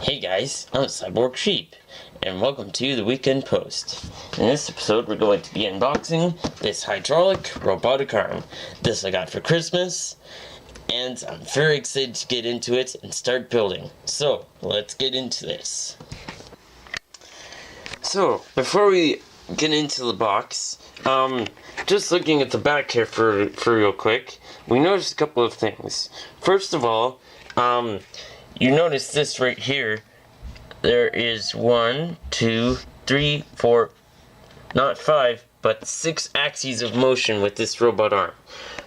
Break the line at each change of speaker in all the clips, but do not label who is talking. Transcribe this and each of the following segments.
Hey guys, I'm Cyborg Sheep, and welcome to the Weekend Post. In this episode, we're going to be unboxing this hydraulic robotic arm. This I got for Christmas, and I'm very excited to get into it and start building. So, let's get into this. So, before we get into the box, just looking at the back here for real quick, we noticed a couple of things. First of all, you notice this right here. There is 1, 2, 3, 4, not 5, but 6 axes of motion with this robot arm.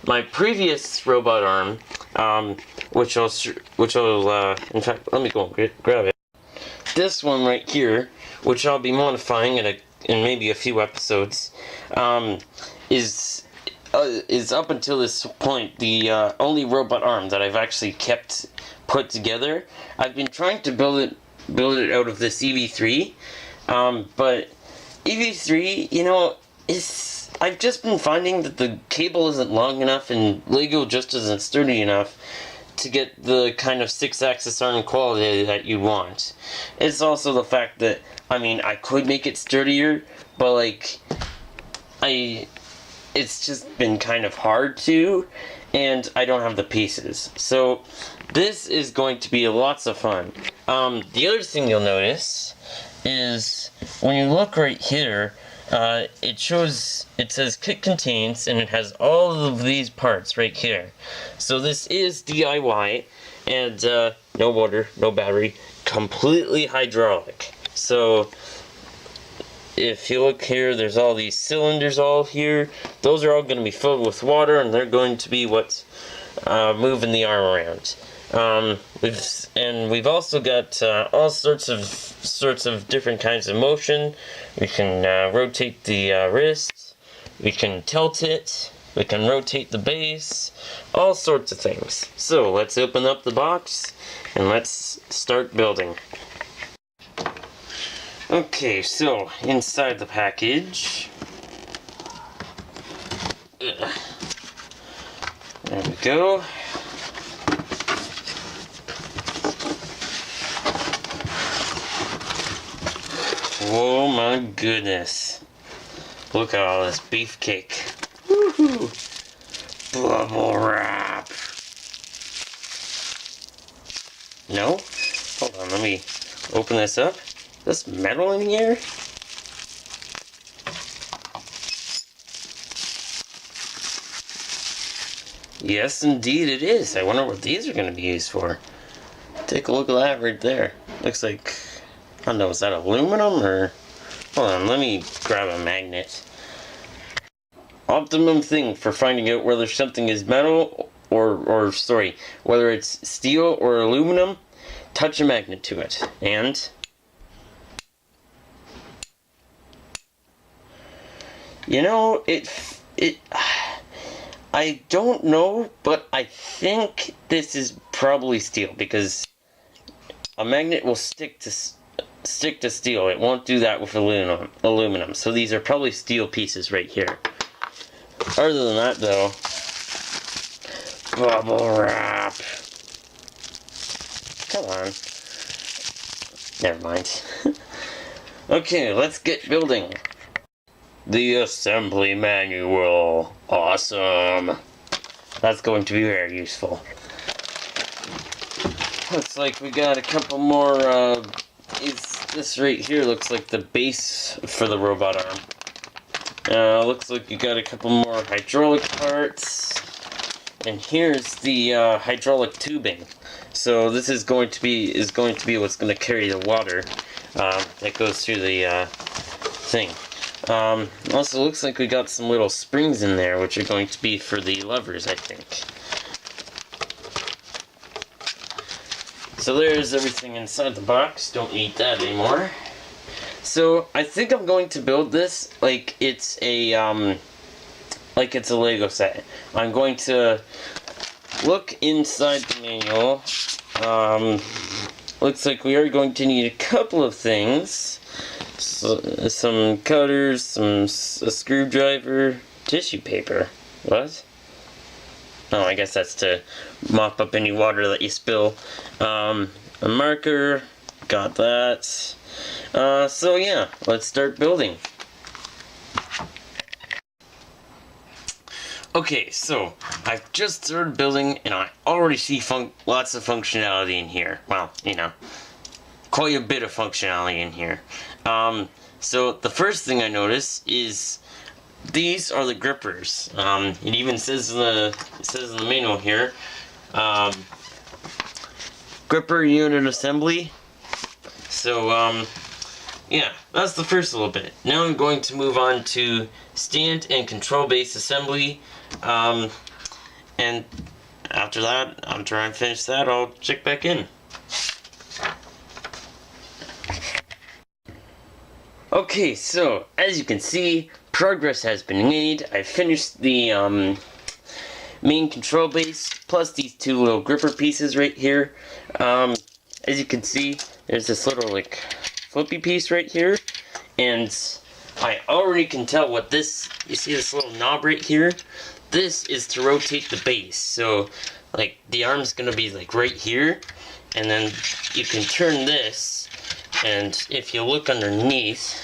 My previous robot arm, which I'll in fact, let me go and grab it. This one right here, which I'll be modifying in maybe a few episodes, is up until this point the only robot arm that I've actually kept put together. I've been trying to build it out of this EV3, but EV3, you know, I've just been finding that the cable isn't long enough and Lego just isn't sturdy enough to get the kind of 6-axis arm quality that you want. It's also the fact that, I mean, I could make it sturdier, but like, it's just been kind of hard to, and I don't have the pieces. So this is going to be lots of fun. The other thing you'll notice is when you look right here, it says kit contains, and it has all of these parts right here. So this is DIY, and no water, no battery, completely hydraulic. So if you look here, there's all these cylinders all here. Those are all going to be filled with water, and they're going to be what's moving the arm around. We've also got all sorts of different kinds of motion. We can rotate the wrist, we can tilt it, we can rotate the base, all sorts of things. So let's open up the box and let's start building. Okay, so inside the package, there we go. Oh my goodness. Look at all this beefcake. Woohoo! Bubble wrap. No? Hold on, let me open this up. Is this metal in here? Yes, indeed it is. I wonder what these are going to be used for. Take a look at that right there. Looks like, I don't know, is that aluminum or... Hold on, let me grab a magnet. Optimum thing for finding out whether something is metal or sorry, whether it's steel or aluminum, touch a magnet to it. And... you know, I don't know, but I think this is probably steel, because a magnet will stick to steel. It won't do that with aluminum. So these are probably steel pieces right here. Other than that, though, bubble wrap. Come on. Never mind. Okay, let's get building. The assembly manual. Awesome. That's going to be very useful. Looks like we got a couple more, this right here looks like the base for the robot arm. Looks like you got a couple more hydraulic parts. And here's the hydraulic tubing. So this is going to be what's going to carry the water that goes through the thing. Also looks like we got some little springs in there, which are going to be for the levers, I think. So there's everything inside the box. Don't need that anymore. So I think I'm going to build this like it's a Lego set. I'm going to look inside the manual. Looks like we are going to need a couple of things. So, some cutters, a screwdriver, tissue paper. What? Oh, I guess that's to mop up any water that you spill. A marker, got that. So yeah, let's start building. Okay, so I've just started building and I already see lots of functionality in here. Well, you know, quite a bit of functionality in here. So the first thing I notice is these are the grippers. It even says in the manual here, gripper unit assembly. So yeah, that's the first little bit. Now I'm going to move on to stand and control base assembly. And after that, after I finish that, I'll check back in. Okay, so as you can see, progress has been made. I finished the main control base plus these two little gripper pieces right here. As you can see, there's this little like flippy piece right here, and I already can tell what this. You see this little knob right here? This is to rotate the base. So, like the arm's gonna be like right here, and then you can turn this. And if you look underneath,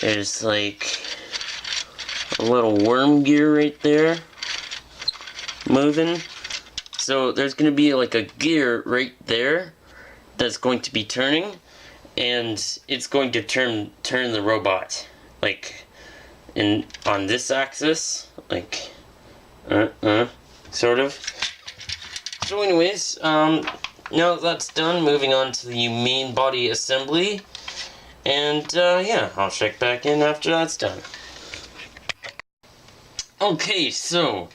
there's like a little worm gear right there moving. So there's going to be like a gear right there that's going to be turning, and it's going to turn the robot like on this axis, like sort of. So anyways, now that's done, moving on to the main body assembly, and yeah, I'll check back in after that's done. Okay, so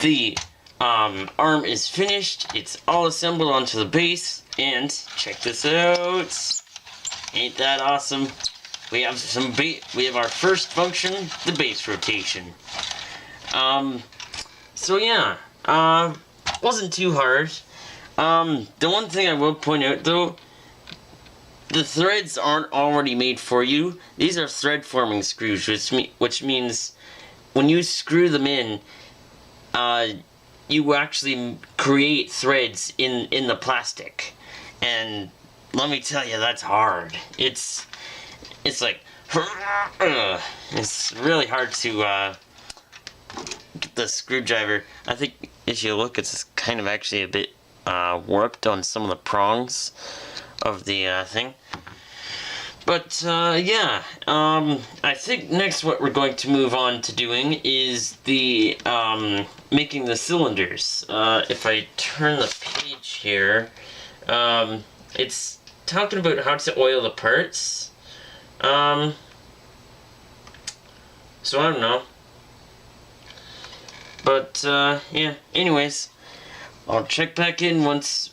the arm is finished, it's all assembled onto the base, and check this out, ain't that awesome? We have our first function, the base rotation. So yeah, wasn't too hard. The one thing I will point out though, the threads aren't already made for you. These are thread forming screws, which means when you screw them in, you actually create threads in the plastic. And let me tell you, that's hard. It's like, it's really hard to get the screwdriver. I think if you look, it's kind of actually a bit warped on some of the prongs of the thing. But yeah, I think next what we're going to move on to doing is the making the cylinders. If I turn the page here, it's talking about how to oil the parts. So I don't know. But yeah, anyways, I'll check back in once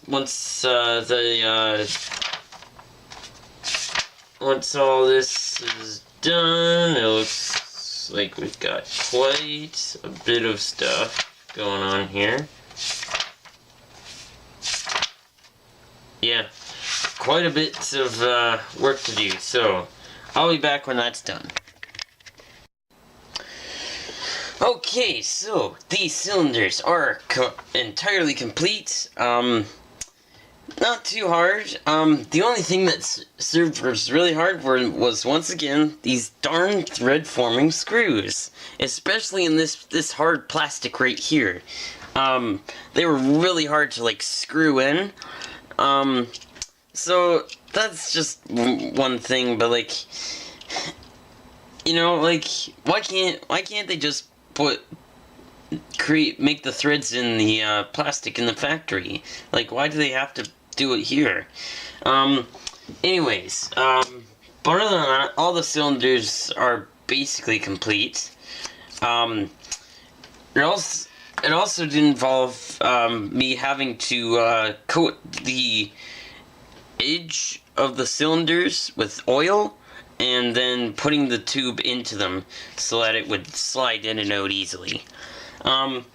all this is done. It looks like we've got quite a bit of stuff going on here. Yeah, quite a bit of work to do, so I'll be back when that's done. Okay, so these cylinders are entirely complete. Not too hard. The only thing that served was really hard was once again these darn thread forming screws, especially in this hard plastic right here. They were really hard to like screw in. So that's just one thing, but like, you know, like why can't they just make the threads in the plastic in the factory? Like, why do they have to do it here? Anyways, but other than that, all the cylinders are basically complete. It also did involve me having to coat the edge of the cylinders with oil, and then putting the tube into them so that it would slide in and out easily. But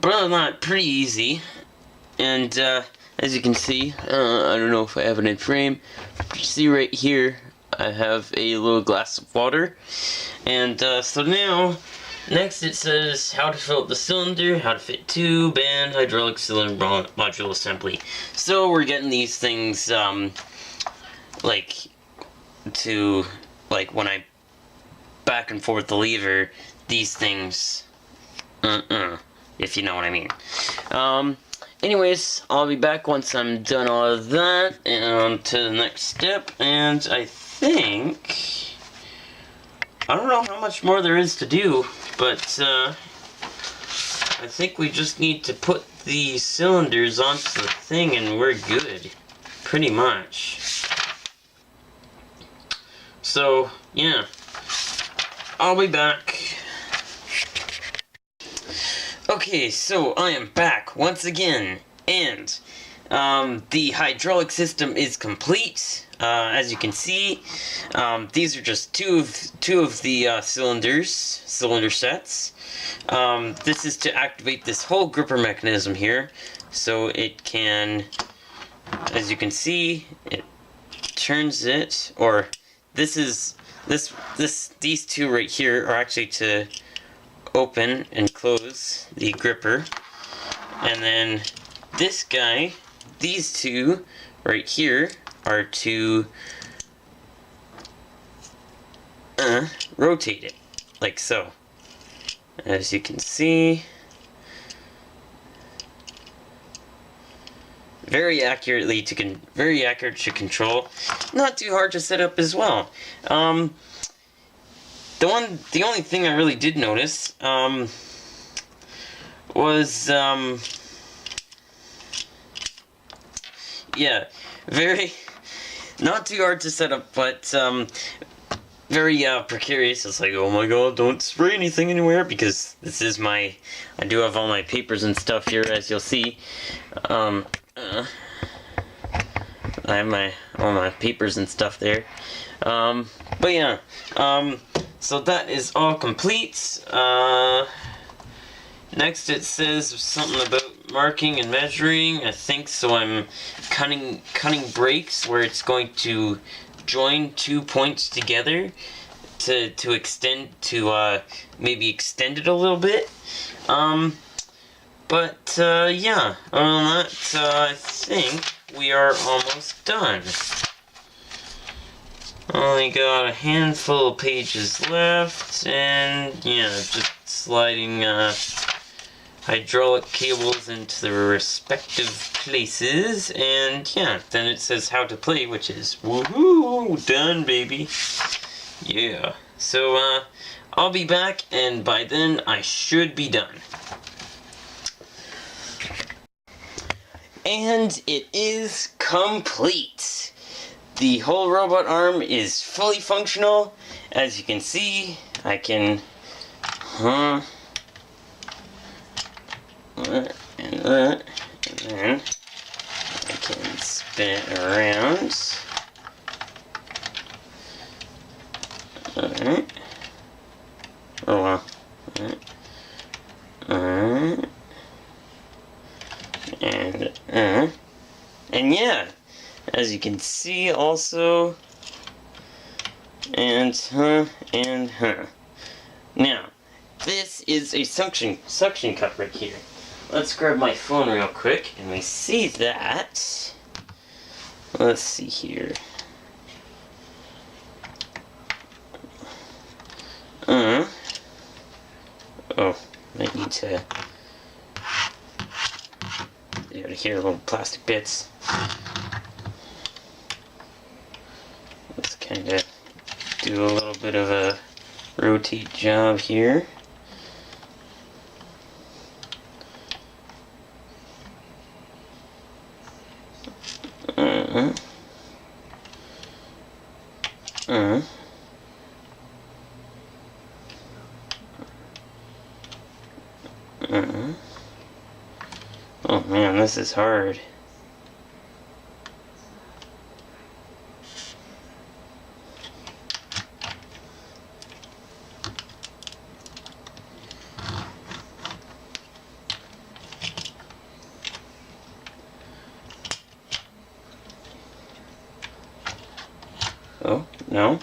other than that, pretty easy. And as you can see, I don't know if I have it in frame, but you see right here, I have a little glass of water. And so now, Next it says how to fill up the cylinder, how to fit tube, and hydraulic cylinder module assembly. So we're getting these things, like when I back and forth the lever, these things, if you know what I mean. Anyways, I'll be back once I'm done all of that, and on to the next step, and I don't know how much more there is to do, but I think we just need to put the cylinders onto the thing and we're good, pretty much. So, yeah, I'll be back. Okay, so I am back once again, and the hydraulic system is complete. As you can see, these are just two of the cylinder sets. This is to activate this whole gripper mechanism here, so it can, as you can see, it turns it, or these two right here are actually to open and close the gripper, and then this guy, these two right here are to rotate it, like so. As you can see, very accurate to control. Not too hard to set up as well. The only thing I really did notice was yeah, very not too hard to set up, but very precarious. It's like, oh my god, don't spray anything anywhere, because this is I do have all my papers and stuff here, as you'll see. I have all my papers and stuff there. But yeah, so that is all complete. Next it says something about marking and measuring. I think so. I'm cutting breaks where it's going to join 2 points together to maybe extend it a little bit. Yeah, other than that, I think we are almost done. Only got a handful of pages left, and yeah, just sliding hydraulic cables into the respective places, and yeah, then it says how to play, which is woohoo, done, baby. Yeah, so I'll be back, and by then I should be done. And it is complete. The whole robot arm is fully functional. As you can see, I can and then I can spin it around. Alright. Oh well. Alright. And yeah, as you can see also, and now, this is a suction cup right here. Let's grab my phone real quick, and we see that. Let's see here. Oh, might need to get out of here, little plastic bits. Let's kind of do a little bit of a rotate job here. Oh man, this is hard. Oh, no.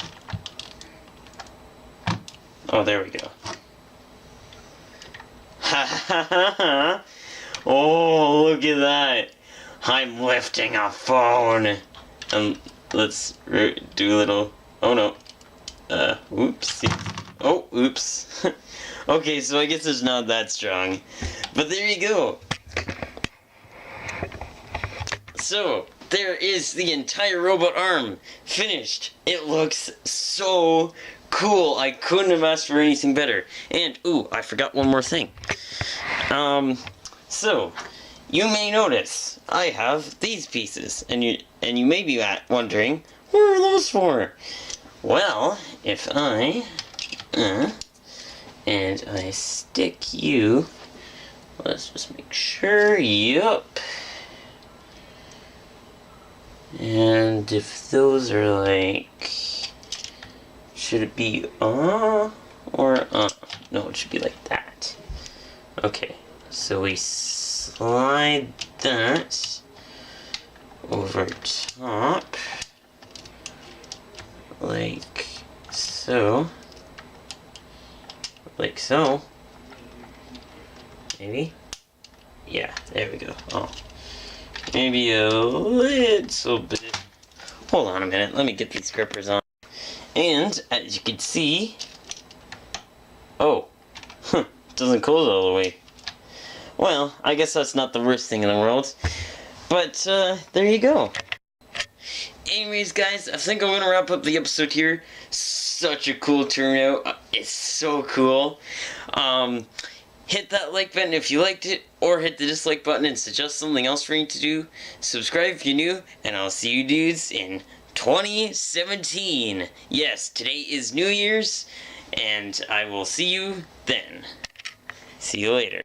Oh, there we go. Oh, look at that. I'm lifting a phone. Let's do a little... Oh, no. Oops. Oh, oops. Okay, so I guess it's not that strong. But there you go. So, there is the entire robot arm. Finished. It looks so cool. I couldn't have asked for anything better. And, ooh, I forgot one more thing. So, you may notice I have these pieces. And you may be wondering, what are those for? Well, if I... and I stick you... Let's just make sure, yup. And if those are like... Should it be or no, it should be like that. Okay, so we slide that over top. Like so. Like so. Maybe? Yeah, there we go. Oh. Maybe a little bit. Hold on a minute, let me get these grippers on. And, as you can see... Oh. Doesn't close all the way. Well, I guess that's not the worst thing in the world. But, there you go. Anyways, guys, I think I'm gonna wrap up the episode here. Such a cool turnout. It's so cool. Hit that like button if you liked it, or hit the dislike button and suggest something else for me to do. Subscribe if you're new, and I'll see you dudes in 2017. Yes, today is New Year's, and I will see you then. See you later.